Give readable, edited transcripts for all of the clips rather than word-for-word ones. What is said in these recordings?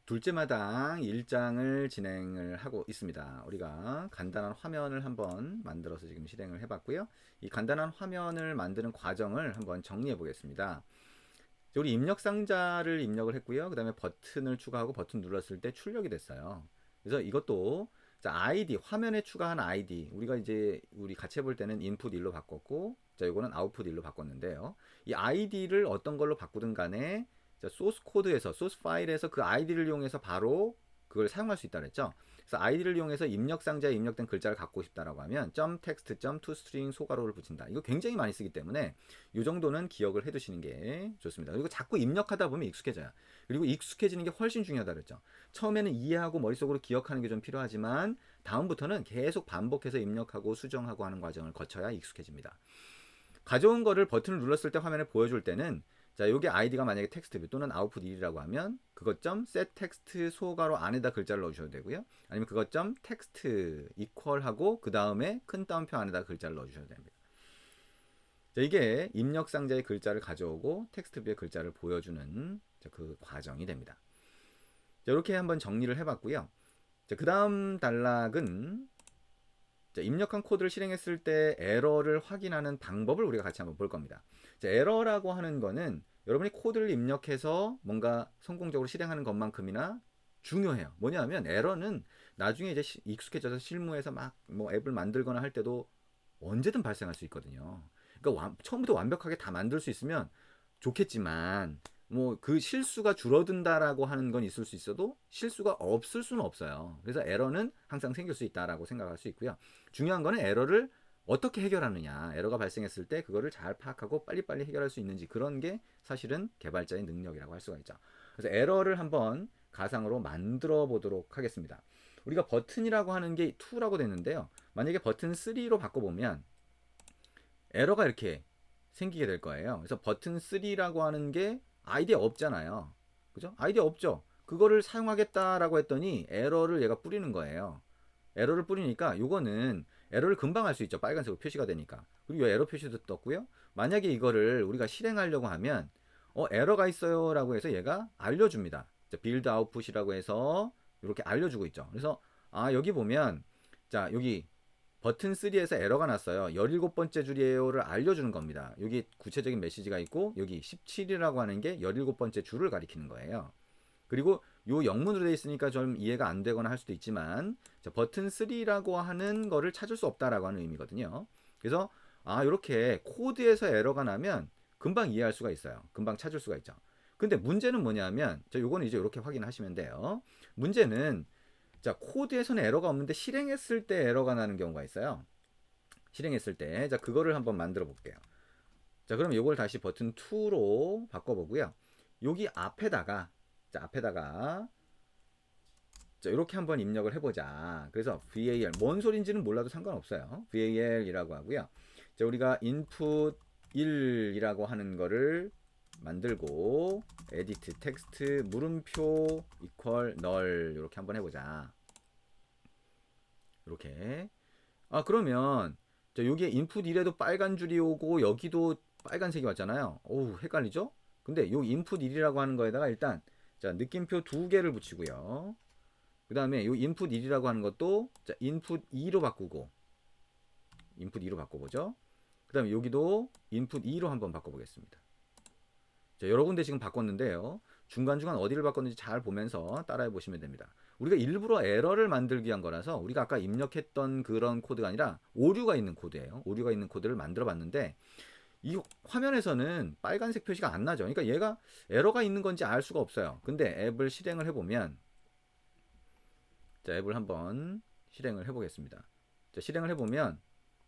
둘째 마당 1장을 진행을 하고 있습니다. 우리가 간단한 화면을 한번 만들어서 지금 실행을 해봤고요. 이 간단한 화면을 만드는 과정을 한번 정리해 보겠습니다. 우리 입력 상자를 입력을 했고요. 그 다음에 버튼을 추가하고 버튼 눌렀을 때 출력이 됐어요. 그래서 이것도 자, 아이디, 화면에 추가한 아이디, 우리가 이제 우리 같이 해볼 때는 인풋 1로 바꿨고, 자, 요거는 아웃풋 1로 바꿨는데요. 이 아이디를 어떤 걸로 바꾸든 간에 자, 소스 코드에서, 소스 파일에서 그 아이디를 이용해서 바로 그걸 사용할 수 있다 그랬죠. 그래서 아이디를 이용해서 입력 상자에 입력된 글자를 갖고 싶다라고 하면 .text, .toString 소괄호를 붙인다. 이거 굉장히 많이 쓰기 때문에 이 정도는 기억을 해두시는 게 좋습니다. 그리고 자꾸 입력하다 보면 익숙해져요. 그리고 익숙해지는 게 훨씬 중요하다 그랬죠. 처음에는 이해하고 머릿속으로 기억하는 게 좀 필요하지만 다음부터는 계속 반복해서 입력하고 수정하고 하는 과정을 거쳐야 익숙해집니다. 가져온 거를 버튼을 눌렀을 때 화면에 보여줄 때는 자, 요게 아이디가 만약에 텍스트 또는 아웃풋 1이라고 하면 그것 점 set text 소괄호 안에다 글자를 넣어주셔도 되고요. 아니면 그것 점 text equal 하고 그 다음에 큰 따옴표 안에다 글자를 넣어주셔도 됩니다. 자, 이게 입력 상자의 글자를 가져오고 텍스트 뷰의 글자를 보여주는 그 과정이 됩니다. 자, 이렇게 한번 정리를 해봤고요. 자, 그 다음 단락은 자, 입력한 코드를 실행했을 때 에러를 확인하는 방법을 우리가 같이 한번 볼 겁니다. 자, 에러라고 하는 거는 여러분이 코드를 입력해서 뭔가 성공적으로 실행하는 것만큼이나 중요해요. 뭐냐면 에러는 나중에 이제 익숙해져서 실무에서 막 뭐 앱을 만들거나 할 때도 언제든 발생할 수 있거든요. 그러니까 처음부터 완벽하게 다 만들 수 있으면 좋겠지만 뭐 그 실수가 줄어든다라고 하는 건 있을 수 있어도 실수가 없을 수는 없어요. 그래서 에러는 항상 생길 수 있다라고 생각할 수 있고요. 중요한 거는 에러를 어떻게 해결하느냐, 에러가 발생했을 때 그거를 잘 파악하고 빨리빨리 해결할 수 있는지, 그런 게 사실은 개발자의 능력이라고 할 수가 있죠. 그래서 에러를 한번 가상으로 만들어 보도록 하겠습니다. 우리가 버튼이라고 하는 게 2라고 됐는데요. 만약에 버튼 3로 바꿔보면 에러가 이렇게 생기게 될 거예요. 그래서 버튼 3라고 하는 게 아이디어 없잖아요. 그죠? 아이디어 없죠? 그거를 사용하겠다라고 했더니 에러를 얘가 뿌리는 거예요. 에러를 뿌리니까 요거는 에러를 금방 할 수 있죠. 빨간색으로 표시가 되니까. 그리고 에러 표시도 떴고요. 만약에 이거를 우리가 실행하려고 하면 에러가 있어요 라고 해서 얘가 알려줍니다. 빌드 아웃풋이라고 해서 이렇게 알려주고 있죠. 그래서 여기 보면 자, 여기 버튼 3에서 에러가 났어요. 17번째 줄이에요를 알려주는 겁니다. 여기 구체적인 메시지가 있고 여기 17이라고 하는 게 17번째 줄을 가리키는 거예요. 그리고 요 영문으로 되어 있으니까 좀 이해가 안 되거나 할 수도 있지만 버튼 3라고 하는 거를 찾을 수 없다라고 하는 의미거든요. 그래서 이렇게 코드에서 에러가 나면 금방 이해할 수가 있어요. 금방 찾을 수가 있죠. 근데 문제는 뭐냐면 요거는 이제 이렇게 확인하시면 돼요. 문제는 자, 코드에서는 에러가 없는데 실행했을 때 에러가 나는 경우가 있어요. 실행했을 때. 자, 그거를 한번 만들어 볼게요. 자, 그럼 요걸 다시 버튼 2로 바꿔보고요. 여기 앞에다가, 자, 앞에다가, 자, 이렇게 한번 입력을 해보자. 그래서 VAL, 뭔 소린지는 몰라도 상관없어요. VAL이라고 하고요. 자, 우리가 input 1이라고 하는 거를 만들고 edit text 물음표 equal null 이렇게 한번 해보자. 이렇게 그러면 자, 여기에 input 1에도 빨간 줄이 오고 여기도 빨간색이 왔잖아요. 어우, 헷갈리죠? 근데 요 input 1이라고 하는 거에다가 일단 자, 느낌표 2개를 붙이고요. 그 다음에 요 input 1이라고 하는 것도 자, input 2로 바꾸고 input 2로 바꿔보죠. 그 다음에 여기도 input 2로 한번 바꿔보겠습니다. 자, 여러 군데 지금 바꿨는데요. 중간중간 어디를 바꿨는지 잘 보면서 따라해 보시면 됩니다. 우리가 일부러 에러를 만들기 위한 거라서 우리가 아까 입력했던 그런 코드가 아니라 오류가 있는 코드예요. 오류가 있는 코드를 만들어 봤는데 이 화면에서는 빨간색 표시가 안 나죠. 그러니까 얘가 에러가 있는 건지 알 수가 없어요. 근데 앱을 실행을 해보면 자, 앱을 한번 실행을 해보겠습니다. 자, 실행을 해보면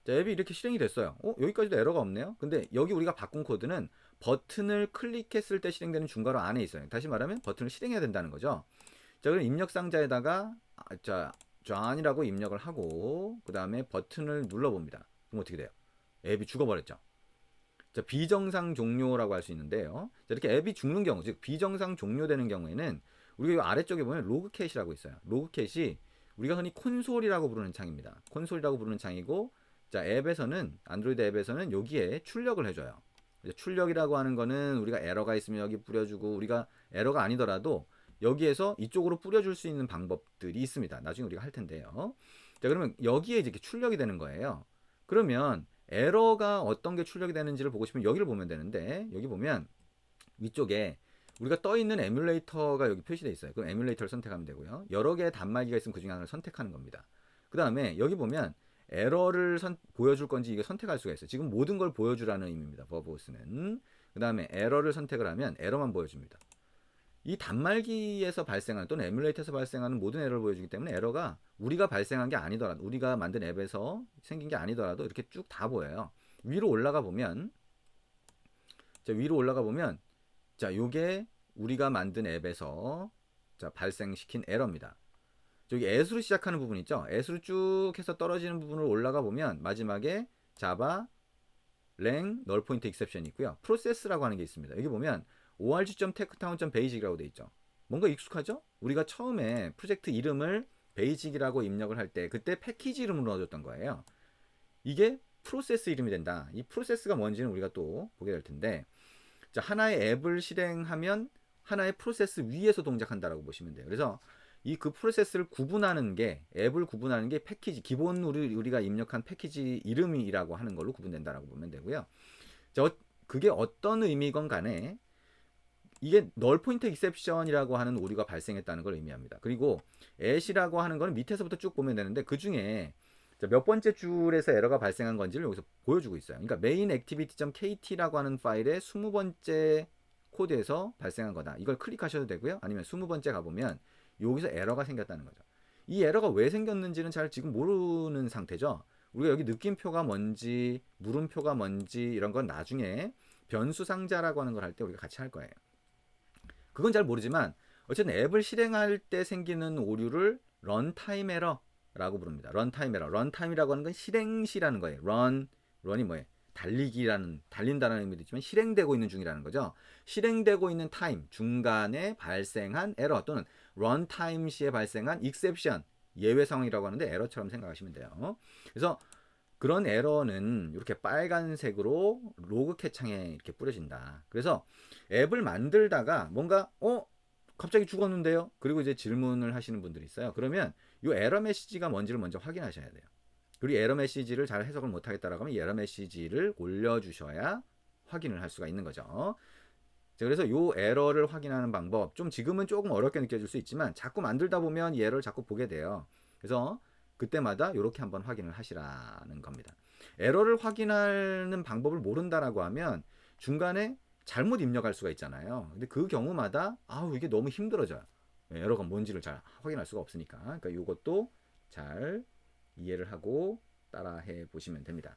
자, 앱이 이렇게 실행이 됐어요. 여기까지도 에러가 없네요. 근데 여기 우리가 바꾼 코드는 버튼을 클릭했을 때 실행되는 중괄호 안에 있어요. 다시 말하면 버튼을 실행해야 된다는 거죠. 자, 그럼 입력 상자에다가 자, john이라고 입력을 하고 그 다음에 버튼을 눌러봅니다. 그럼 어떻게 돼요? 앱이 죽어버렸죠. 자, 비정상 종료라고 할 수 있는데요. 자, 이렇게 앱이 죽는 경우, 즉 비정상 종료되는 경우에는 우리가 이 아래쪽에 보면 로그캣이라고 있어요. 로그캣이 우리가 흔히 콘솔이라고 부르는 창입니다. 콘솔이라고 부르는 창이고, 자, 앱에서는 안드로이드 앱에서는 여기에 출력을 해줘요. 출력이라고 하는 거는 우리가 에러가 있으면 여기 뿌려주고 우리가 에러가 아니더라도 여기에서 이쪽으로 뿌려줄 수 있는 방법들이 있습니다. 나중에 우리가 할 텐데요. 자, 그러면 여기에 이제 출력이 되는 거예요. 그러면 에러가 어떤 게 출력이 되는지를 보고 싶으면 여기를 보면 되는데, 여기 보면 위쪽에 우리가 떠 있는 에뮬레이터가 여기 표시되어 있어요. 그럼 에뮬레이터를 선택하면 되고요. 여러 개의 단말기가 있으면 그 중에 하나를 선택하는 겁니다. 그 다음에 여기 보면 에러를 보여줄 건지 이게 선택할 수가 있어요. 지금 모든 걸 보여주라는 의미입니다. 버보스는. 그 다음에 에러를 선택을 하면 에러만 보여줍니다. 이 단말기에서 발생하는 또는 에뮬레이터에서 발생하는 모든 에러를 보여주기 때문에 에러가 우리가 발생한 게 아니더라도, 우리가 만든 앱에서 생긴 게 아니더라도 이렇게 쭉 다 보여요. 위로 올라가 보면, 자, 위로 올라가 보면, 자, 요게 우리가 만든 앱에서 자, 발생시킨 에러입니다. 저기 S로 시작하는 부분 있죠? S로 쭉 해서 떨어지는 부분을 올라가 보면 마지막에 자바, 랭, 널 포인트 익셉션이 있고요. 프로세스라고 하는 게 있습니다. 여기 보면 org.techtown.basic이라고 돼 있죠. 뭔가 익숙하죠? 우리가 처음에 프로젝트 이름을 베이직이라고 입력을 할 때 그때 패키지 이름으로 넣어줬던 거예요. 이게 프로세스 이름이 된다. 이 프로세스가 뭔지는 우리가 또 보게 될 텐데, 자, 하나의 앱을 실행하면 하나의 프로세스 위에서 동작한다라고 보시면 돼요. 그래서 이 그 프로세스를 구분하는 게, 앱을 구분하는 게 패키지, 기본 우리가 입력한 패키지 이름이라고 하는 걸로 구분된다라고 보면 되고요. 자, 그게 어떤 의미건 간에 이게 널 포인트 익셉션이라고 하는 오류가 발생했다는 걸 의미합니다. 그리고 at이라고 하는 거는 밑에서부터 쭉 보면 되는데 그 중에 몇 번째 줄에서 에러가 발생한 건지를 여기서 보여주고 있어요. 그러니까 main activity.kt라고 하는 파일의 20번째 코드에서 발생한 거다. 이걸 클릭하셔도 되고요. 아니면 20번째 가보면 여기서 에러가 생겼다는 거죠. 이 에러가 왜 생겼는지는 잘 지금 모르는 상태죠. 우리가 여기 느낌표가 뭔지, 물음표가 뭔지 이런 건 나중에 변수 상자라고 하는 걸 할 때 우리가 같이 할 거예요. 그건 잘 모르지만 어쨌든 앱을 실행할 때 생기는 오류를 런타임 에러라고 부릅니다. 런타임 에러. 런타임이라고 하는 건 실행 시라는 거예요. 런이 뭐예요? 달린다는 의미도 있지만 실행되고 있는 중이라는 거죠. 실행되고 있는 타임, 중간에 발생한 에러 또는 런타임 시에 발생한 익셉션, 예외 상황이라고 하는데 에러처럼 생각하시면 돼요. 그래서 그런 에러는 이렇게 빨간색으로 로그캣 창에 이렇게 뿌려진다. 그래서 앱을 만들다가 뭔가 갑자기 죽었는데요. 그리고 이제 질문을 하시는 분들이 있어요. 그러면 이 에러 메시지가 뭔지를 먼저 확인하셔야 돼요. 그리고 에러 메시지를 잘 해석을 못하겠다라고 하면 이 에러 메시지를 올려주셔야 확인을 할 수가 있는 거죠. 그래서 이 에러를 확인하는 방법, 좀 지금은 조금 어렵게 느껴질 수 있지만 자꾸 만들다 보면 이 에러를 자꾸 보게 돼요. 그래서 그때마다 이렇게 한번 확인을 하시라는 겁니다. 에러를 확인하는 방법을 모른다라고 하면 중간에 잘못 입력할 수가 있잖아요. 근데 그 경우마다 이게 너무 힘들어져요. 에러가 뭔지를 잘 확인할 수가 없으니까. 그러니까 이것도 잘 이해를 하고 따라해 보시면 됩니다.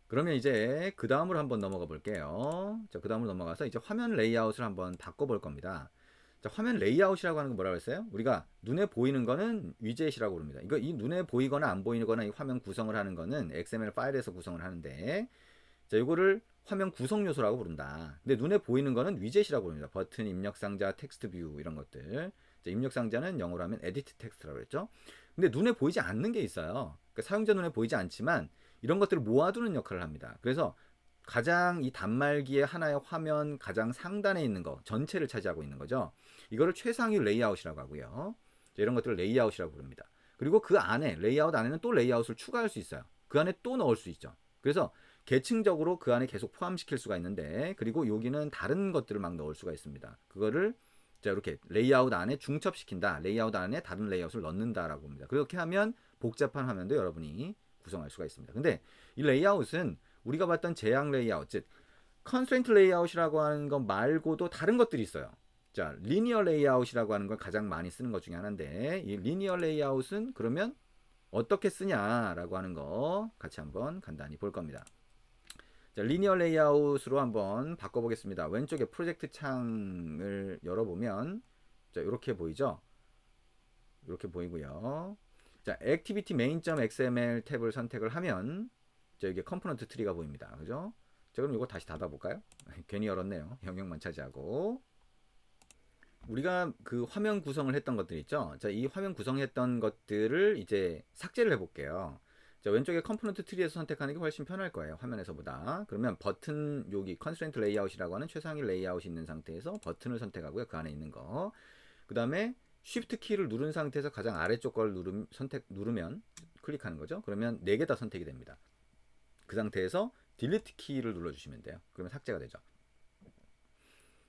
그러면 이제 그 다음으로 한번 넘어가 볼게요. 자, 그 다음으로 넘어가서 이제 화면 레이아웃을 한번 바꿔볼 겁니다. 자, 화면 레이아웃이라고 하는 건 뭐라고 했어요? 우리가 눈에 보이는 거는 위젯이라고 부릅니다. 이 눈에 보이거나 안 보이거나 이 화면 구성을 하는 거는 XML 파일에서 구성을 하는데, 자, 이거를 화면 구성 요소라고 부른다. 근데 눈에 보이는 거는 위젯이라고 부릅니다. 버튼, 입력 상자, 텍스트 뷰 이런 것들. 자, 입력 상자는 영어로 하면 에디트 텍스트라고 그랬죠. 근데 눈에 보이지 않는 게 있어요. 그러니까 사용자 눈에 보이지 않지만 이런 것들을 모아두는 역할을 합니다. 그래서 가장 이 단말기의 하나의 화면 가장 상단에 있는 거 전체를 차지하고 있는 거죠. 이거를 최상위 레이아웃이라고 하고요. 이런 것들을 레이아웃이라고 부릅니다. 그리고 그 안에 레이아웃 안에는 또 레이아웃을 추가할 수 있어요. 그 안에 또 넣을 수 있죠. 그래서 계층적으로 그 안에 계속 포함시킬 수가 있는데, 그리고 여기는 다른 것들을 막 넣을 수가 있습니다. 그거를 자, 이렇게 레이아웃 안에 중첩시킨다. 레이아웃 안에 다른 레이아웃을 넣는다라고 합니다. 그렇게 하면 복잡한 화면도 여러분이 구성할 수가 있습니다. 근데 이 레이아웃은 우리가 봤던 제약 레이아웃, 즉 컨스트레인트 레이아웃이라고 하는 것 말고도 다른 것들이 있어요. 자, 리니어 레이아웃이라고 하는 걸 가장 많이 쓰는 것 중에 하나인데, 이 리니어 레이아웃은 그러면 어떻게 쓰냐라고 하는 거 같이 한번 간단히 볼 겁니다. 자, 리니어 레이아웃으로 한번 바꿔보겠습니다. 왼쪽에 프로젝트 창을 열어보면 자, 이렇게 보이죠? 이렇게 보이고요. 자, 액티비티 main.xml 탭을 선택을 하면 자, 여기 컴포넌트 트리가 보입니다. 그죠? 자, 그럼 이거 다시 닫아볼까요? 괜히 열었네요. 영역만 차지하고. 우리가 그 화면 구성을 했던 것들 있죠? 자, 이 화면 구성했던 것들을 이제 삭제를 해볼게요. 자, 왼쪽에 컴포넌트 트리에서 선택하는 게 훨씬 편할 거예요. 화면에서보다. 그러면 버튼 여기 컨스트레인트 레이아웃이라고 하는 최상위 레이아웃이 있는 상태에서 버튼을 선택하고요. 그 안에 있는 거. 그 다음에 쉬프트 키를 누른 상태에서 가장 아래쪽 걸 누르면 클릭하는 거죠. 그러면 4개 다 선택이 됩니다. 그 상태에서 딜리트 키를 눌러주시면 돼요. 그러면 삭제가 되죠.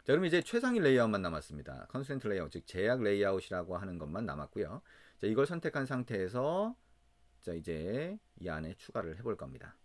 자, 그럼 이제 최상위 레이아웃만 남았습니다. 컨스트레인트 레이아웃, 즉 제약 레이아웃이라고 하는 것만 남았고요. 자, 이걸 선택한 상태에서 자, 이제 이 안에 추가를 해볼 겁니다.